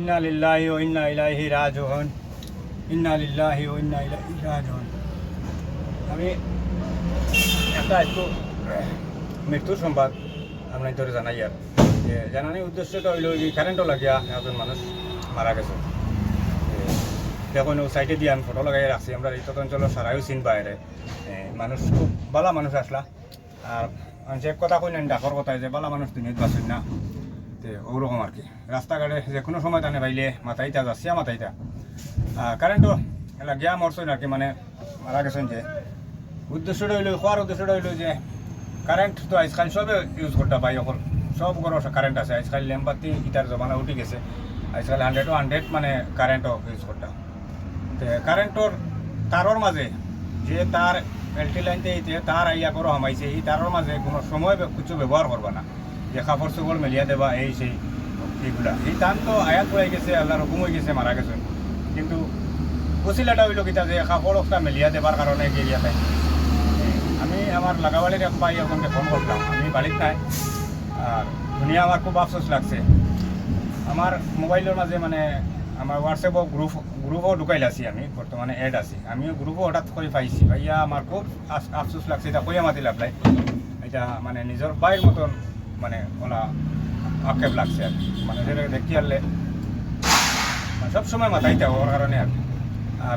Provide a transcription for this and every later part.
ইন্না লিল্লাহি ওয়া ইন্না ইলাইহি রাজিউন। ইন্না লিল্লাহি ওয়া ইন্না ইলাইহি রাজিউন। আমি একটা একটু মৃত্যুর সংবাদ আপনার ধরে জানাই আর যে জানানোর উদ্দেশ্যটা হইল এই কারেন্টও লাগিয়া একজন মানুষ মারা গেছে। দেখুন ও সাইডে দিয়ে আমি ফটো লাগাই রাখছি। আমরা এই অঞ্চলের সারাইও চিন বাইরে মানুষ খুব বালা মানুষ আসলা। আর যে কথা কই নেন ডাকর কথায় যে বালা মানুষ তুমি বাঁচুন না তো ওরকম আর কি। রাস্তাঘাটে যে কোনো সময় টানে পাইলে মাথাইটা যাচ্ছিয়া মাথাইটা কারেন্টও এলা গিয়া মরছেন আর কি, মানে মারা গেছেন। যে উদ্দেশ্যটা হইল খোয়ার উদ্দেশ্যটা হইল যে কারেন্ট তো আজকাল সবে ইউজ করতে পাই, এখন সব ঘর কারেন্ট আছে। আজকাল ল্যাম্পবাতি ইটার জমানা উঠে গেছে। আজকাল 100 মানে কারেন্টও ইউজ করতে। তো কারেন্টর তারর মাঝে যে তার এলটি লাইনতে তার আইয়া করো হামাইছে, এই তারর মাঝে কোনো সময় কিছু ব্যবহার করবা না, যে কাপড় চোপড় মেলিয়া দেবা এই সেই এইগুলা। এই টান তো আয়াত পড়ে গেছে, আল্লাহর হুকুম হয়ে গেছে, মারা গেছেন। কিন্তু উচিলাটা হইল কিতা যে কাপড় একটা মেলিয়া দেবার কারণে গেলিয়া তাই আমি আমার লাগাবাড়ির এক ভাই এখনকে ফোন করলাম। আমি বাড়িতে নাই আর দুনিয়া আমার খুব আফসোস লাগছে। আমার মোবাইলের মাঝে মানে আমার হোয়াটসঅ্যাপও গ্রুপও ঢুকাইল আছি, আমি বর্তমানে অ্যাড আছি। আমিও গ্রুপও হঠাৎ করে পাইছি। ভাইয়া আমার খুব আফসোস লাগছে, এটা কইয়া মাতি লাভ নাই। এটা মানে নিজের বাইর মতন মানে ওলা আক্ষেপ লাগছে আর কি। মানে যেটা দেখতে পারলে সবসময় মাথাইতে ওর কারণে আর কি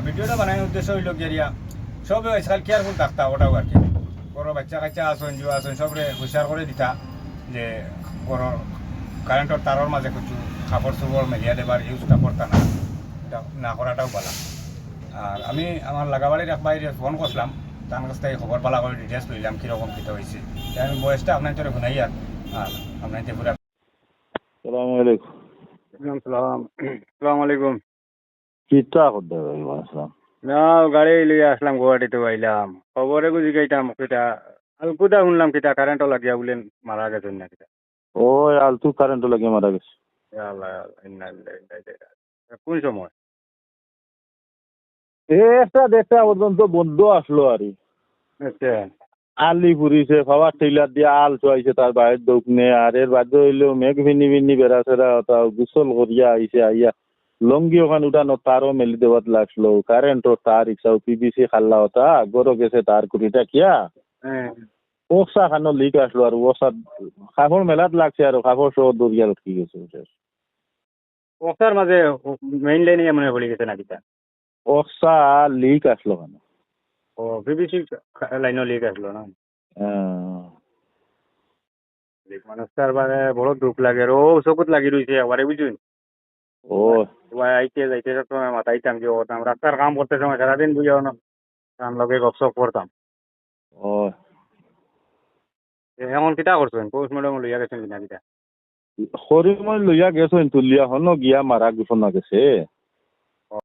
ভিডিওটা বানানোর উদ্দেশ্য হইল গিয়া সবে আজকাল কেয়ারফুল থাকতা ওটাও আর কি। বড় বাচ্চা কাচ্চা আসুন জুয়া আসুন সবরে হুঁশিয়ার করে দিতা যে বড় কারেন্টের তারের মাঝে কিছু কাপড় চোপড় মেলিয়া দেবার ইউজটা করতা না, এটা না করাটাও ভালো। আর আমি আমার লাগাবাড়ির এক বাইরে ফোন করলাম, তার কাছ থেকে খবর পালা করে ডিটেলস লইলাম কীরকম কীটা হয়েছে। আমি বয়সটা আপনার তোরে শুনাই আর আপনার পুরা। সালাম আলাইকুম। সালাম আলাইকুম। কিতা করতে আসলাম? না গাড়ি লিয়ে আসলাম, গুয়াহাটিতে আইলাম। খবরে বুঝি গাইতাম কিতা আলকুদা শুনলাম কিতা কারেন্টও লাগিয়া বলেন মারা গেছেন না কিতা। ওই আলতু কারেন্ট লাগে মারা গেছে। আল্লাহ আল্লাহ, ইন্না লিল্লাহি ওয়া ইন্না ইলাইহি রাজিউন। কোন সময়? একটা দেড়টা পর্যন্ত বন্ধ আসলো আর আচ্ছা আলি পুরিছে, পাওয়ার টেইলার দিয়ে আল চুয়াইছে তার বাইরের দোকানে। আর এর বাধ্য হইলেও মেঘ ভিনি ভিনি বেড়া সেরা গোসল করিয়া আইছে, আইয়া লঙ্গি ওখান উঠানো তারও মেলি দেওয়াত লাগলো। কারেন্টর তার ইচ্ছাও পিবিসি খাল্লা হতা গরো গেছে তার কুড়িটা কিয়া হ্যাঁ ওসা খানো লিক আসলো। আর ওসা কাপড় মেলাত লাগছে আর কাপড় সহ দরিয়া উঠকি গেছে। ওটার মাঝে মেইন লাইনে মনে পড়ে গেছে না কিতা। ওসা লিক আসলো কেন? ও বিবিসি লাইনও লিক আসলো না। মানুষটার মানে বড় দুঃখ লাগে। ও চকুত লাগি রয়েছে একবারে বুঝুন। ও আইতে যাইতে সময় মাথাইতাম যে ওতাম রাস্তার কাম করতে সময় সারাদিন বুঝাও না, তার লগে গপসপ করতাম। ও এমন কিতা করছেন? পৌষ ম্যাডাম লইয়া গেছেন কিনা কিতা? হরিময় লইয়া গেছেন তুলিয়া হনো গিয়া মারা ঘোষণা গেছে।